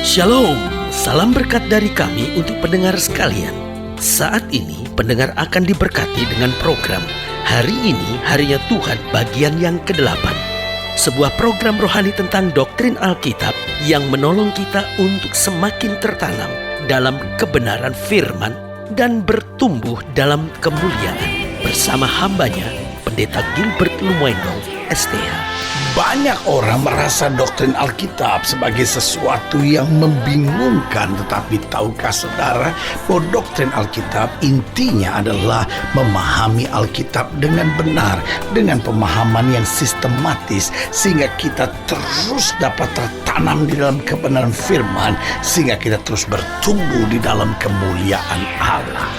Shalom, salam berkat dari kami untuk pendengar sekalian. Saat ini pendengar akan diberkati dengan program Hari Ini Harinya Tuhan bagian yang ke-8. Sebuah program rohani tentang doktrin Alkitab yang menolong kita untuk semakin tertanam dalam kebenaran firman dan bertumbuh dalam kemuliaan. Bersama hambanya, Pendeta Gilbert Lumwendo, STH. Banyak orang merasa doktrin Alkitab sebagai sesuatu yang membingungkan. Tetapi tahukah saudara bahwa doktrin Alkitab intinya adalah memahami Alkitab dengan benar, dengan pemahaman yang sistematis, sehingga kita terus dapat tertanam di dalam kebenaran firman, sehingga kita terus bertumbuh di dalam kemuliaan Allah.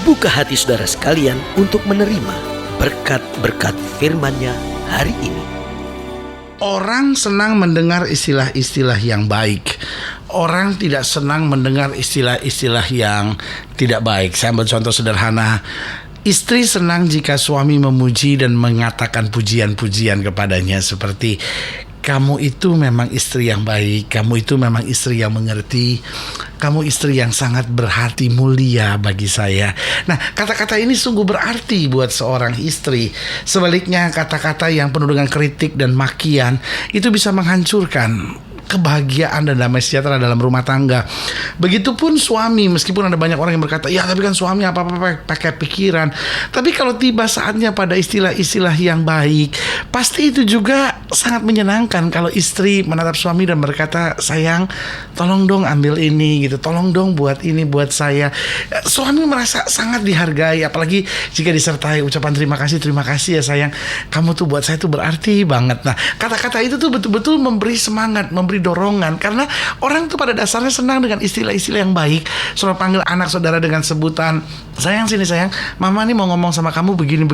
Buka hati saudara sekalian untuk menerima berkat-berkat firman-Nya hari ini. Orang senang mendengar istilah-istilah yang baik. Orang tidak senang mendengar istilah-istilah yang tidak baik. Saya ambil contoh sederhana. Istri senang jika suami memuji dan mengatakan pujian-pujian kepadanya seperti, kamu itu memang istri yang baik, kamu itu memang istri yang mengerti, kamu istri yang sangat berhati mulia bagi saya. Nah, kata-kata ini sungguh berarti buat seorang istri. Sebaliknya, kata-kata yang penuh dengan kritik dan makian itu bisa menghancurkan kebahagiaan dan damai sejahtera dalam rumah tangga. Begitupun suami, meskipun ada banyak orang yang berkata, ya tapi kan suami apa-apa pakai pikiran. Tapi kalau tiba saatnya pada istilah-istilah yang baik, pasti itu juga sangat menyenangkan kalau istri menatap suami dan berkata, sayang, tolong dong ambil ini gitu, tolong dong buat ini buat saya. Suami merasa sangat dihargai, apalagi jika disertai ucapan terima kasih ya sayang, kamu tuh buat saya tuh berarti banget. Nah, kata-kata itu tuh betul-betul memberi semangat, memberi dorongan, karena orang tuh pada dasarnya senang dengan istilah-istilah yang baik. Saudara panggil anak saudara dengan sebutan, sayang sini sayang, mama nih mau ngomong sama kamu begini.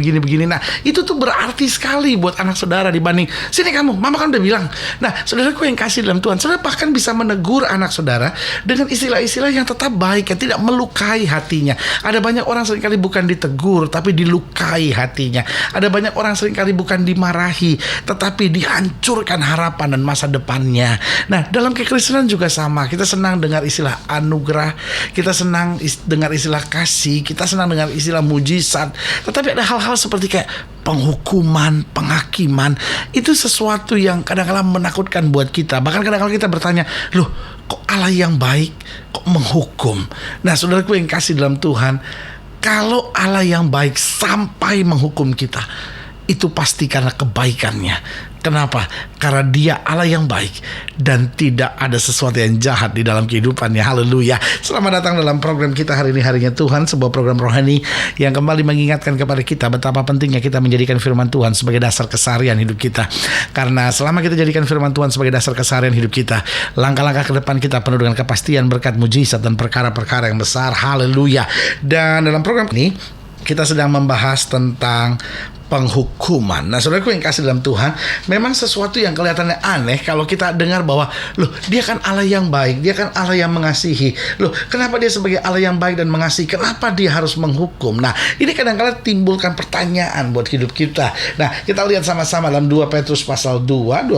Nah, itu tuh berarti sekali buat anak saudara dibanding, sini kamu, mama kan udah bilang. Nah, saudaraku yang kasih dalam Tuhan, saudara bahkan bisa menegur anak saudara dengan istilah-istilah yang tetap baik, yang tidak melukai hatinya. Ada banyak orang seringkali bukan ditegur, tapi dilukai hatinya. Ada banyak orang seringkali bukan dimarahi, tetapi dihancurkan harapan dan masa depannya. Nah, dalam kekristenan juga sama. Kita senang dengar istilah anugerah, kita senang dengar istilah kasih, kita senang dengar istilah mujizat. Tetapi ada hal-hal seperti kayak penghukuman, penghakiman. Itu sesuatu yang kadang-kadang menakutkan buat kita. Bahkan kadang-kadang kita bertanya, loh kok Allah yang baik kok menghukum? Nah, saudaraku yang kasih dalam Tuhan, kalau Allah yang baik sampai menghukum kita, itu pasti karena kebaikannya. Kenapa? Karena Dia Allah yang baik dan tidak ada sesuatu yang jahat di dalam kehidupannya. Haleluya. Selamat datang dalam program kita Hari Ini Harinya Tuhan, sebuah program rohani yang kembali mengingatkan kepada kita betapa pentingnya kita menjadikan firman Tuhan sebagai dasar keseharian hidup kita. Karena selama kita jadikan firman Tuhan sebagai dasar keseharian hidup kita, langkah-langkah ke depan kita penuh dengan kepastian, berkat, mujizat dan perkara-perkara yang besar. Haleluya. Dan dalam program ini kita sedang membahas tentang penghukuman. Nah, saudaraku yang kasih dalam Tuhan, memang sesuatu yang kelihatannya aneh kalau kita dengar bahwa, loh, Dia kan Allah yang baik, Dia kan Allah yang mengasihi. Loh, kenapa Dia sebagai Allah yang baik dan mengasihi, kenapa Dia harus menghukum? Nah, ini kadang-kadang timbulkan pertanyaan buat hidup kita. Nah, kita lihat sama-sama dalam 2 Petrus pasal 2,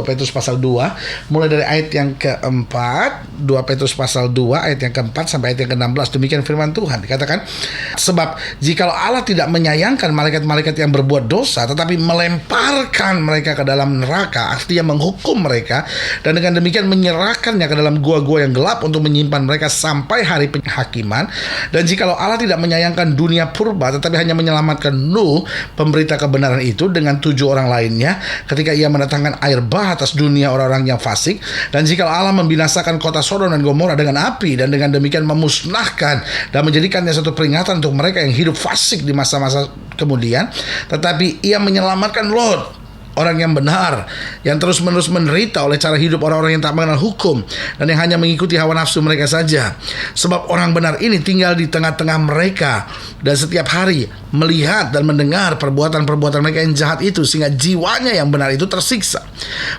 mulai dari ayat yang keempat, 2 Petrus pasal 2, ayat yang keempat sampai ayat yang ke-16. Demikian firman Tuhan. Dikatakan, sebab jikalau Allah tidak menyayangkan malaikat-malaikat yang berbuat dosa, tetapi melemparkan mereka ke dalam neraka, artinya menghukum mereka, dan dengan demikian menyerahkannya ke dalam gua-gua yang gelap untuk menyimpan mereka sampai hari penghakiman. Dan jikalau Allah tidak menyayangkan dunia purba, tetapi hanya menyelamatkan Nuh, pemberita kebenaran itu, dengan 7 orang lainnya, ketika Ia mendatangkan air bah atas dunia orang-orang yang fasik. Dan jikalau Allah membinasakan kota Sodom dan Gomora dengan api, dan dengan demikian memusnahkan dan menjadikannya satu peringatan untuk mereka yang hidup fasik di masa-masa kemudian, tetapi Ia menyelamatkan Lot, orang yang benar, yang terus-menerus menderita oleh cara hidup orang-orang yang tak mengenal hukum dan yang hanya mengikuti hawa nafsu mereka saja. Sebab orang benar ini tinggal di tengah-tengah mereka dan setiap hari melihat dan mendengar perbuatan-perbuatan mereka yang jahat itu, sehingga jiwanya yang benar itu tersiksa.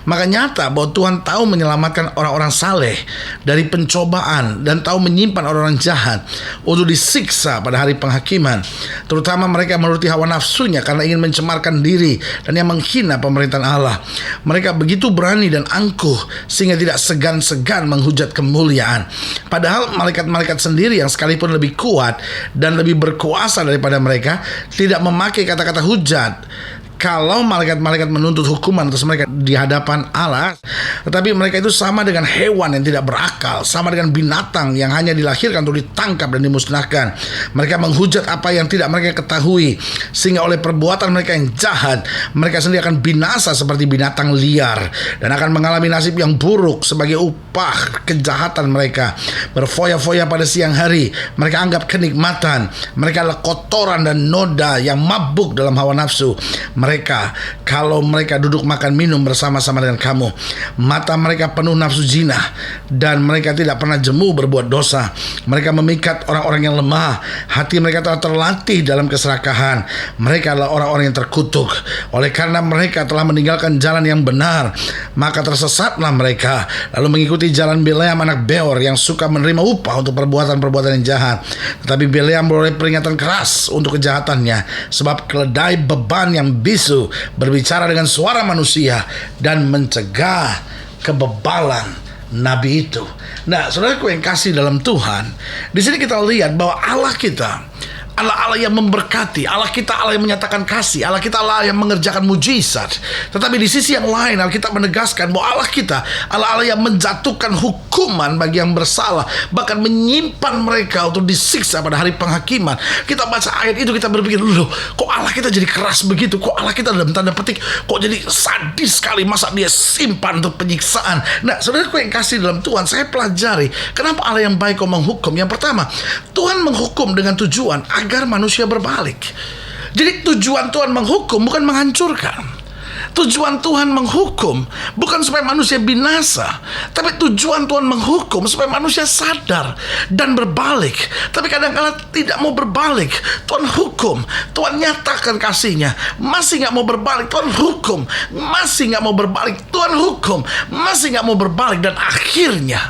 Maka nyata bahwa Tuhan tahu menyelamatkan orang-orang saleh dari pencobaan dan tahu menyimpan orang-orang jahat untuk disiksa pada hari penghakiman, terutama mereka menuruti hawa nafsunya karena ingin mencemarkan diri dan yang menghina pemerintahan Allah. Mereka begitu berani dan angkuh sehingga tidak segan-segan menghujat kemuliaan. Padahal malaikat-malaikat sendiri yang sekalipun lebih kuat dan lebih berkuasa daripada mereka tidak memakai kata-kata hujat kalau malaikat-malaikat menuntut hukuman atas mereka di hadapan Allah. Tetapi mereka itu sama dengan hewan yang tidak berakal, sama dengan binatang yang hanya dilahirkan untuk ditangkap dan dimusnahkan. Mereka menghujat apa yang tidak mereka ketahui, sehingga oleh perbuatan mereka yang jahat, mereka sendiri akan binasa seperti binatang liar dan akan mengalami nasib yang buruk sebagai upah kejahatan mereka. Berfoya-foya pada siang hari, mereka anggap kenikmatan. Mereka adalah kotoran dan noda yang mabuk dalam hawa nafsu. Mereka, kalau mereka duduk makan minum bersama-sama dengan kamu, mata mereka penuh nafsu zina dan mereka tidak pernah jemu berbuat dosa. Mereka memikat orang-orang yang lemah. Hati mereka telah terlatih dalam keserakahan. Mereka adalah orang-orang yang terkutuk. Oleh karena mereka telah meninggalkan jalan yang benar, maka tersesatlah mereka, lalu mengikuti jalan Bileam anak Beor yang suka menerima upah untuk perbuatan-perbuatan yang jahat. Tetapi Bileam beroleh peringatan keras untuk kejahatannya, sebab keledai beban yang bisu berbicara dengan suara manusia dan mencegah kebebalan nabi itu. Nah, saudaraku yang kasih dalam Tuhan, di sini kita lihat bahwa Allah kita Allah yang memberkati, Allah kita Allah yang menyatakan kasih, Allah kita Allah yang mengerjakan mujizat. Tetapi di sisi yang lain Alkitab menegaskan bahwa Allah kita Allah yang menjatuhkan hukuman bagi yang bersalah, bahkan menyimpan mereka untuk disiksa pada hari penghakiman. Kita baca ayat itu, kita berpikir, loh, kok Allah kita jadi keras begitu? Kok Allah kita dalam tanda petik kok jadi sadis sekali? Masa dia simpan untuk penyiksaan? Nah, saudaraku yang kasih dalam Tuhan, saya pelajari kenapa Allah yang baik kok menghukum. Yang pertama, Tuhan menghukum dengan tujuan agar manusia berbalik. Jadi tujuan Tuhan menghukum bukan menghancurkan. Tujuan Tuhan menghukum bukan supaya manusia binasa, tapi tujuan Tuhan menghukum supaya manusia sadar dan berbalik. Tapi kadang-kala tidak mau berbalik, Tuhan hukum, Tuhan nyatakan kasihnya, masih gak mau berbalik, Tuhan hukum, masih gak mau berbalik, Tuhan hukum, masih gak mau berbalik. Dan akhirnya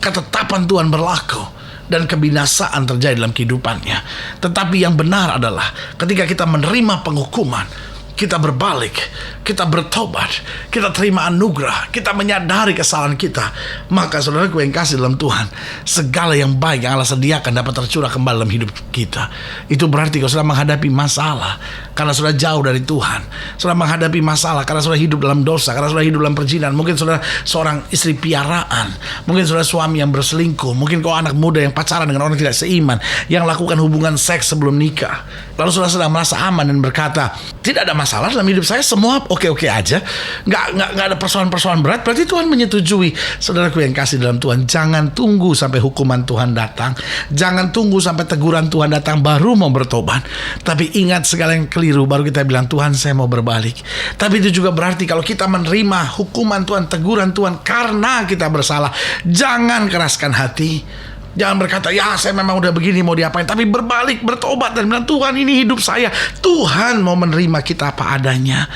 ketetapan Tuhan berlaku dan kebinasaan terjadi dalam kehidupannya. Tetapi yang benar adalah ketika kita menerima penghukuman, kita berbalik, kita bertobat, kita terima anugerah, kita menyadari kesalahan kita, maka saudaraku yang kasih dalam Tuhan, segala yang baik yang Allah sediakan dapat tercurah kembali dalam hidup kita. Itu berarti kalau sudah menghadapi masalah karena sudah jauh dari Tuhan, sudah menghadapi masalah karena sudah hidup dalam dosa, karena sudah hidup dalam perzinahan, mungkin sudah seorang istri piaraan, mungkin sudah suami yang berselingkuh, mungkin kau anak muda yang pacaran dengan orang tidak seiman, yang lakukan hubungan seks sebelum nikah, lalu sudah sedang merasa aman dan berkata, tidak ada masalah dalam hidup saya, semua oke-oke aja, nggak ada persoalan-persoalan berat. Berarti Tuhan menyetujui. Saudaraku yang kasih dalam Tuhan, jangan tunggu sampai hukuman Tuhan datang, jangan tunggu sampai teguran Tuhan datang baru mau bertobat. Tapi ingat segala yang keliru baru kita bilang, Tuhan saya mau berbalik. Tapi itu juga berarti kalau kita menerima hukuman Tuhan, teguran Tuhan karena kita bersalah, jangan keraskan hati. Jangan berkata, ya saya memang udah begini mau diapain. Tapi berbalik, bertobat dan bilang, Tuhan ini hidup saya. Tuhan mau menerima kita apa adanya.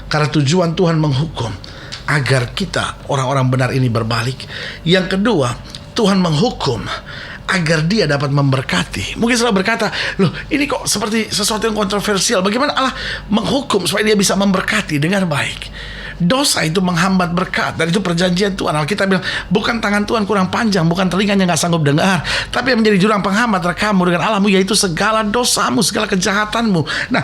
Karena tujuan Tuhan menghukum agar kita orang-orang benar ini berbalik. Yang kedua, Tuhan menghukum agar dia dapat memberkati. Mungkin saudara berkata, loh ini kok seperti sesuatu yang kontroversial. Bagaimana Allah menghukum supaya dia bisa memberkati dengan baik? Dosa itu menghambat berkat, dan itu perjanjian Tuhan. Alkitab bilang, bukan tangan Tuhan kurang panjang, bukan telinganya gak sanggup dengar, tapi yang menjadi jurang penghambat rekamu dengan Allahmu, yaitu segala dosamu, segala kejahatanmu. Nah,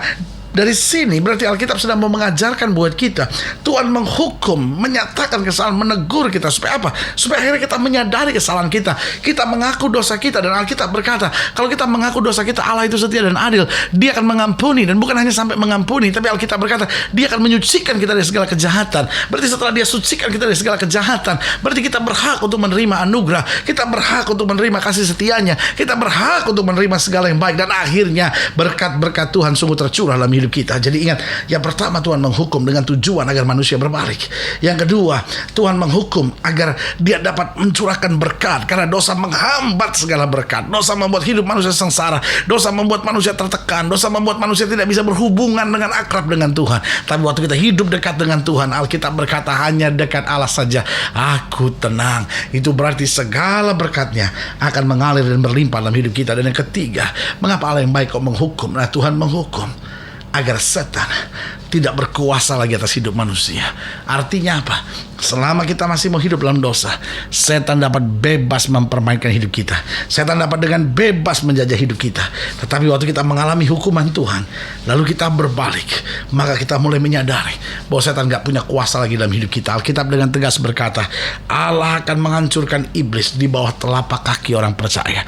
dari sini berarti Alkitab sedang mau mengajarkan buat kita, Tuhan menghukum, menyatakan kesalahan, menegur kita supaya apa? Supaya akhirnya kita menyadari kesalahan kita, kita mengaku dosa kita. Dan Alkitab berkata, kalau kita mengaku dosa kita, Allah itu setia dan adil, dia akan mengampuni. Dan bukan hanya sampai mengampuni, tapi Alkitab berkata dia akan menyucikan kita dari segala kejahatan. Berarti setelah dia sucikan kita dari segala kejahatan, berarti kita berhak untuk menerima anugerah, kita berhak untuk menerima kasih setianya, kita berhak untuk menerima segala yang baik. Dan akhirnya berkat-berkat Tuhan sungguh tercurah dalam hidup kita. Jadi ingat, yang pertama Tuhan menghukum dengan tujuan agar manusia berbalik. Yang kedua, Tuhan menghukum agar dia dapat mencurahkan berkat, karena dosa menghambat segala berkat. Dosa membuat hidup manusia sengsara, dosa membuat manusia tertekan, dosa membuat manusia tidak bisa berhubungan dengan akrab dengan Tuhan. Tapi waktu kita hidup dekat dengan Tuhan, Alkitab berkata hanya dekat Allah saja aku tenang. Itu berarti segala berkatnya akan mengalir dan berlimpah dalam hidup kita. Dan yang ketiga, mengapa Allah yang baik kok menghukum? Nah, Tuhan menghukum agar setan tidak berkuasa lagi atas hidup manusia. Artinya apa? Selama kita masih mau hidup dalam dosa, setan dapat bebas mempermainkan hidup kita. Setan dapat dengan bebas menjajah hidup kita. Tetapi waktu kita mengalami hukuman Tuhan, lalu kita berbalik, maka kita mulai menyadari bahwa setan gak punya kuasa lagi dalam hidup kita. Alkitab dengan tegas berkata, Allah akan menghancurkan iblis di bawah telapak kaki orang percaya.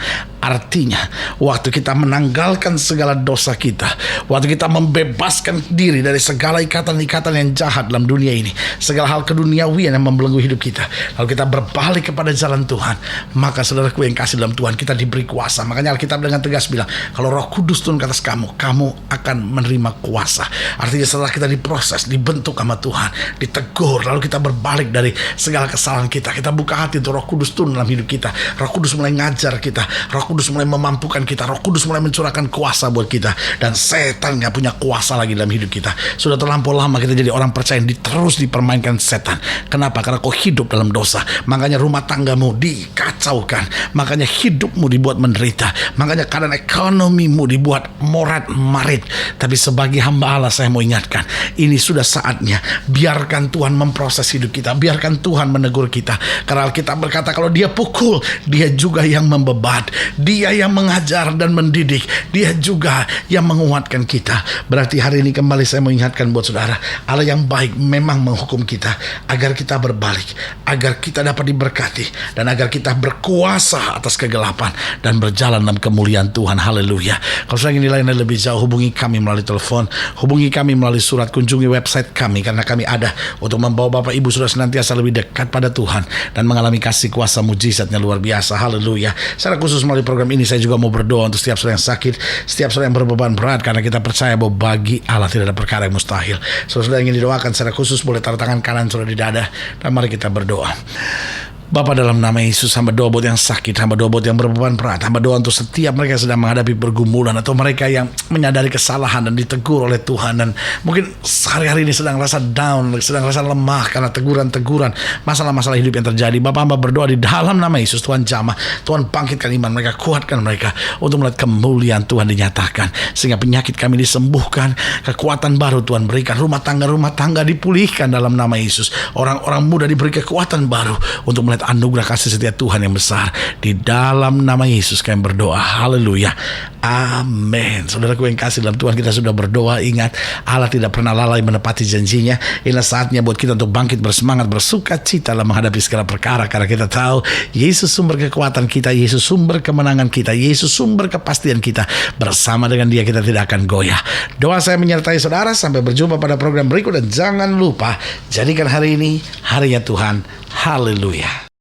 Artinya, waktu kita menanggalkan segala dosa kita, waktu kita membebaskan diri dari segala ikatan-ikatan yang jahat dalam dunia ini, segala hal keduniawian yang membelenggu hidup kita, lalu kita berbalik kepada jalan Tuhan, maka saudaraku yang kasih dalam Tuhan, kita diberi kuasa. Makanya Alkitab dengan tegas bilang, kalau Roh Kudus turun ke atas kamu, kamu akan menerima kuasa. Artinya setelah kita diproses, dibentuk sama Tuhan, ditegur, lalu kita berbalik dari segala kesalahan kita, kita buka hati untuk Roh Kudus turun dalam hidup kita. Roh Kudus mulai ngajar kita, Roh Kudus mulai memampukan kita, Roh Kudus mulai mencurahkan kuasa buat kita, dan setan gak punya kuasa lagi dalam hidup kita. Sudah terlampau lama kita jadi orang percaya yang terus dipermainkan setan. Kenapa? Karena kau hidup dalam dosa. Makanya rumah tanggamu dikacaukan, makanya hidupmu dibuat menderita, makanya keadaan ekonomimu dibuat morat marit. Tapi sebagai hamba Allah, saya mau ingatkan, ini sudah saatnya biarkan Tuhan memproses hidup kita, biarkan Tuhan menegur kita. Karena Alkitab berkata, kalau Dia pukul, Dia juga yang membebat, Dia yang mengajar dan mendidik, Dia juga yang menguatkan kita. Berarti hari ini kembali saya mau ingatkan buat saudara, Allah yang baik memang menghukum kita agar kita berbalik, agar kita dapat diberkati, dan agar kita berkuasa atas kegelapan dan berjalan dalam kemuliaan Tuhan. Haleluya. Kalau saya ingin nilai lebih jauh, hubungi kami melalui telepon, hubungi kami melalui surat, kunjungi website kami, karena kami ada untuk membawa Bapak Ibu Saudara senantiasa lebih dekat pada Tuhan dan mengalami kasih kuasa mujizatnya luar biasa. Haleluya. Secara khusus melalui program ini saya juga mau berdoa untuk setiap saudara yang sakit, setiap saudara yang berbeban berat, karena kita percaya bahwa bagi Allah tidak ada perkara yang mustahil. Saudara yang ingin didoakan secara khusus boleh taruh tangan kanan saudara di dada, dan mari kita berdoa. Bapa, dalam nama Yesus, hamba doa buat yang sakit, hamba doa buat yang berbeban berat, hamba doa untuk setiap mereka yang sedang menghadapi pergumulan, atau mereka yang menyadari kesalahan dan ditegur oleh Tuhan, dan mungkin hari-hari ini sedang rasa down, sedang rasa lemah karena teguran-teguran, masalah-masalah hidup yang terjadi. Bapa, hamba berdoa di dalam nama Yesus, Tuhan jamah, Tuhan bangkitkan iman mereka, kuatkan mereka untuk melihat kemuliaan Tuhan dinyatakan, sehingga penyakit kami disembuhkan, kekuatan baru Tuhan berikan, rumah tangga dipulihkan dalam nama Yesus, orang-orang muda diberi kekuatan baru untuk melihat anugerah kasih setia Tuhan yang besar. Di dalam nama Yesus kami berdoa. Haleluya. Amin. Saudaraku yang kasih dalam Tuhan, kita sudah berdoa. Ingat, Allah tidak pernah lalai menepati janjinya. Inilah saatnya buat kita untuk bangkit bersemangat, bersuka cita dalam menghadapi segala perkara, karena kita tahu Yesus sumber kekuatan kita, Yesus sumber kemenangan kita, Yesus sumber kepastian kita. Bersama dengan Dia kita tidak akan goyah. Doa saya menyertai saudara. Sampai berjumpa pada program berikut, dan jangan lupa jadikan hari ini harinya Tuhan. Haleluya.